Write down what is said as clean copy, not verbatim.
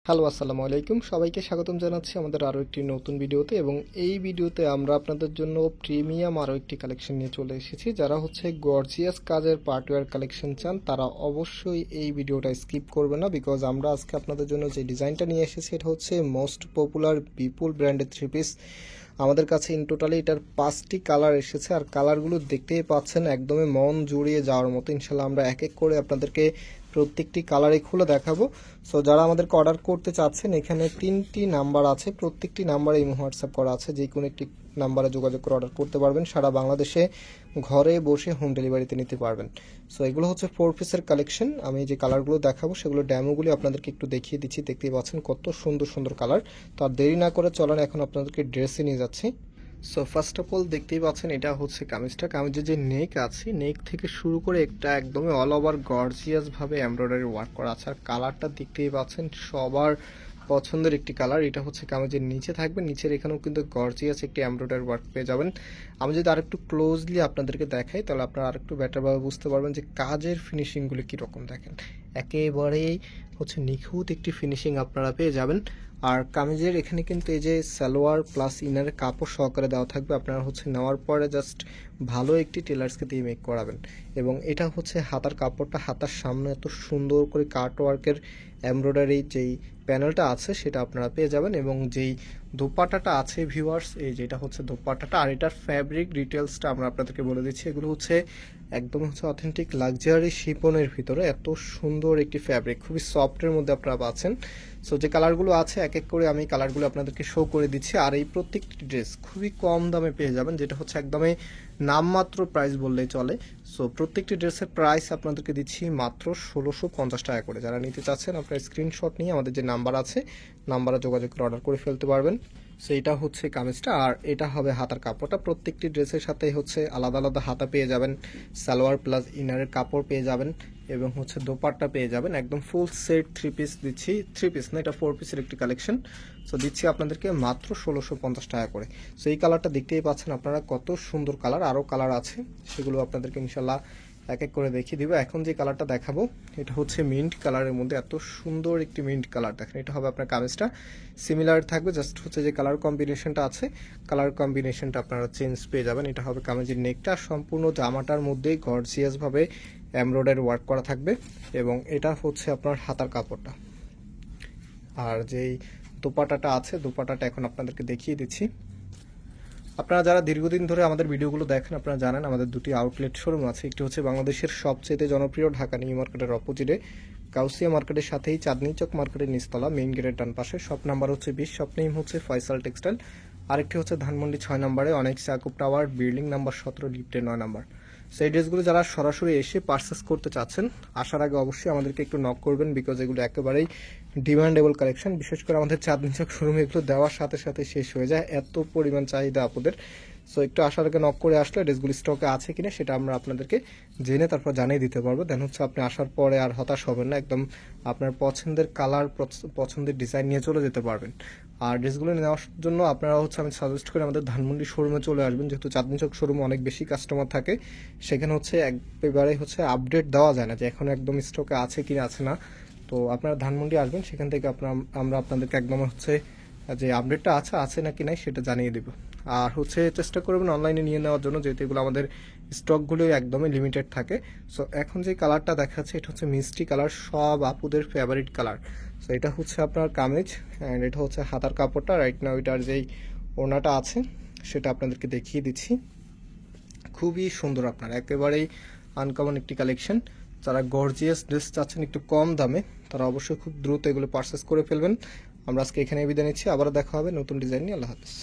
Hello, আসসালামু আলাইকুম। সবাইকে স্বাগতম জানাচ্ছি আমাদের আরও একটি নতুন ভিডিওতে। এবং এই ভিডিওতে আমরা আপনাদের জন্য প্রিমিয়াম আরও একটি কালেকশন নিয়ে চলে এসেছি। যারা গর্জিয়াস কাজের পার্টওয়্যার কালেকশন চান তারা অবশ্যই এই ভিডিওটা স্কিপ করবে না, বিকজ আমরা আজকে আপনাদের জন্য যে ডিজাইনটা নিয়ে এসেছি এটা হচ্ছে মোস্ট পপুলার বিপুল ব্র্যান্ডের থ্রি পিস। আমাদের কাছে ইন টোটালি এটার 5টি কালার এসেছে, আর কালারগুলো দেখতেই পাচ্ছেন একদমই মন জুড়িয়ে যাওয়ার মতো। ইনশাল্লাহ আমরা এক এক করে আপনাদেরকে প্রত্যেকটি কালারে খুলে দেখাবো। সো যারা আমাদেরকে অর্ডার করতে চাচ্ছেন, এখানে 3টি নাম্বার আছে, প্রত্যেকটি নাম্বারে ইমো হোয়াটসঅ্যাপ করা আছে, যে কোনো একটি নাম্বারে যোগাযোগ করে অর্ডার করতে পারবেন। সারা বাংলাদেশে ঘরে বসে হোম ডেলিভারিতে নিতে পারবেন। সো এগুলো হচ্ছে 4 পিসের কালেকশন। আমি যে কালারগুলো দেখাবো সেগুলো ড্যামোগুলি আপনাদেরকে একটু দেখিয়ে দিচ্ছি। দেখতেই পাচ্ছেন কত সুন্দর সুন্দর কালার। তো আর দেরি না করে চলেন এখন আপনাদেরকে ড্রেসে নিয়ে যাচ্ছি। সো ফার্স্ট অফ অল দেখতেই পাচ্ছেন এটা হচ্ছে কামিজটা। কামিজের যে নেক আছে, নেক থেকে শুরু করে একটা একদমই অল ওভার গর্জিয়াস ভাবে এমব্রয়ডারি ওয়ার্ক করা আছে। আর কালারটা দেখতেই পাচ্ছেন সবার পছন্দের একটি কালার। এটা হচ্ছে কামিজের নিচে থাকবে, নিচের এখানেও কিন্তু গর্জিয়াস একটি এমব্রয়ডারি ওয়ার্ক পেয়ে যাবেন। আমি যদি আরেকটু ক্লোজলি আপনাদেরকে দেখাই তাহলে আপনারা আরেকটু বেটারভাবে বুঝতে পারবেন যে কাজের ফিনিশিংগুলি কীরকম। দেখেন একেবারেই হচ্ছে নিখুঁত একটি ফিনিশিং আপনারা পেয়ে যাবেন। আর কামিজের এখানে কিন্তু এই যে সালোয়ার প্লাস ইনারের কাপড় সহকারে দেওয়া থাকবে। আপনারা নেওয়ার পরে জাস্ট ভালো একটি টেলার্সকে দিয়ে মেক করাবেন। এবং এটা হচ্ছে হাতার কাপড়টা, হাতার সামনে এত সুন্দর করে কাট ওয়ার্কের এমব্রয়ডারি যেই প্যানেলটা আছে সেটা আপনারা পেয়ে যাবেন। এবং যেই দোপাট্টাটা আছে ভিউয়ার্স, এই যেটা হচ্ছে দোপাট্টাটা, আর এটার ফ্যাব্রিক ডিটেলসটা আমরা আপনাদেরকে বলে দিচ্ছি। এগুলো একদম অথেন্টিক লাক্সারি শিপনের ভিতরে এত সুন্দর একটি ফ্যাব্রিক, খুবই সফটের মধ্যে আপনারা পাচ্ছেন। সো যে কালারগুলো আছে এক এক করে আমি কালারগুলো আপনাদেরকে শো করে দিচ্ছি। আর এই প্রত্যেকটি ড্রেস খুবই কম দামে পেয়ে যাবেন, যেটা একদমই নামমাত্র প্রাইস বললেই চলে। সো প্রত্যেকটি ড্রেসের প্রাইস আপনাদেরকে দিচ্ছি মাত্র 1650 টাকা করে। যারা নিতে চাচ্ছেন আপনার স্ক্রিনশট নিয়ে আমাদের যে নাম্বার আছে নাম্বারে যোগাযোগ করে অর্ডার করে ফেলতে পারবেন। সো এটা হচ্ছে কামিজটা, আর এটা হবে হাতার কাপড়টা। প্রত্যেকটি ড্রেসের সাথে আলাদা আলাদা হাতা পেয়ে যাবেন, সালোয়ার প্লাস ইনারের কাপড় পেয়ে যাবেন, এবং দোপাট্টা পেয়ে যাবেন। একদম ফুল সেট থ্রি পিস দিচ্ছি, থ্রি পিস না, এটা 4 পিসের একটি কালেকশন। সো দিচ্ছি আপনাদেরকে মাত্র 1650 টাকা করে। সো এই কালারটা দেখতেই পাচ্ছেন আপনারা কত সুন্দর কালার। আরও কালার আছে, সেগুলো আপনাদেরকে ইনশাল্লাহ এক এক করে দেখিয়ে দিব। এখন যে কালারটা দেখাবো এটা হচ্ছে মিন্ট কালারের মধ্যে, এত সুন্দর একটি মিন্ট কালার। দেখেন এটা হবে আপনার কামিজটা, সিমিলার থাকবে, জাস্ট যে কালার কম্বিনেশনটা আছে কালার কম্বিনেশনটা আপনারা চেঞ্জ পেয়ে যাবেন। এটা হবে কামিজের নেকটা, সম্পূর্ণ জামাটার মধ্যেই গর্জিয়াস ভাবে এমব্রয়ডারি ওয়ার্ক করা থাকবে। এবং এটা হচ্ছে আপনার হাতার কাপড়টা। আর যেই দোপাট্টাটা আছে, দোপাট্টাটা এখন আপনাদেরকে দেখিয়ে দিচ্ছি। আপনারা যারা দীর্ঘদিন ধরে আমাদের ভিডিওগুলো দেখেন আপনারা জানেন আমাদের দুটি আউটলেট শোরুম আছে। একটি হচ্ছে বাংলাদেশের সবচেয়ে জনপ্রিয় ঢাকা নিউ মার্কেটের অপোজিটে কাউসিয়া মার্কেটের সাথেই চাঁদনি চক মার্কেটের নিচতলা মেইন গেটের ডান পাশে। শপ নাম্বার হচ্ছে 20, শপ নেম হচ্ছে ফয়সাল টেক্সটাইল। আরেকটি হচ্ছে ধানমন্ডি 6 নম্বরে অনেক সাকুব টাওয়ার, বিল্ডিং নাম্বার 17, লিফটে 9 নম্বর। সেই ড্রেসগুলো যারা সরাসরি এসে পারচেস করতে চাচ্ছেন আসার আগে অবশ্যই আমাদেরকে একটু নক করবেন, বিকজ এগুলো একেবারেই ডিমান্ডেবল কালেকশন। বিশেষ করে আমাদের চাঁদনি চক শোরুমে এগুলো দেওয়ার সাথে সাথে শেষ হয়ে যায়, এত পরিমাণ চাহিদা আপনাদের। সো একটু আসার আগে নক করে আসলে ড্রেসগুলি স্টকে আছে কিনা সেটা আমরা আপনাদেরকে জেনে তারপর জানিয়ে দিতে পারবো। দেন আপনি আসার পরে আর হতাশ হবেন না, একদম আপনার পছন্দের কালার পছন্দের ডিজাইন নিয়ে চলে যেতে পারবেন। আর ড্রেসগুলো নেওয়ার জন্য আপনারা আমি সাজেস্ট করি আমাদের ধানমন্ডি শোরুমে চলে আসবেন, যেহেতু চাঁদনি চক শোরুমে অনেক বেশি কাস্টমার থাকে। সেখানে একেবারে আপডেট দেওয়া যায় না যে এখন একদম স্টকে আছে কি আছে না। তো আপনারা ধানমন্ডি আসবেন, সেখান থেকে আমরা আপনাদেরকে একদম যে আপডেটটা আছে নাকি নাই সেটা জানিয়ে দেব। আর চেষ্টা করবেন অনলাইনে নিয়ে নেওয়ার জন্য, যেহেতু এগুলো আমাদের স্টকগুলো একদমই লিমিটেড থাকে। সো এখন যে কালারটা দেখাচ্ছে এটা মিষ্টি কালার, সব আপুদের ফেভারিট কালার। সো এটা আপনার কামিজ, অ্যান্ড এটা হাতার কাপড়টা। রাইট নাও এটার যেই ওড়নাটা আছে সেটা আপনাদেরকে দেখিয়ে দিচ্ছি। খুবই সুন্দর, আপনার একেবারেই আনকমন একটি কালেকশন। যারা গর্জিয়াস ড্রেস চাচ্ছেন একটু কম দামে তারা অবশ্যই খুব দ্রুত এগুলো পারচেস করে ফেলবেন। আমরা আজকে এখানে বিদায় নিচ্ছি, আবারও দেখা হবে নতুন ডিজাইন নিয়ে। আল্লাহ হাফেজ।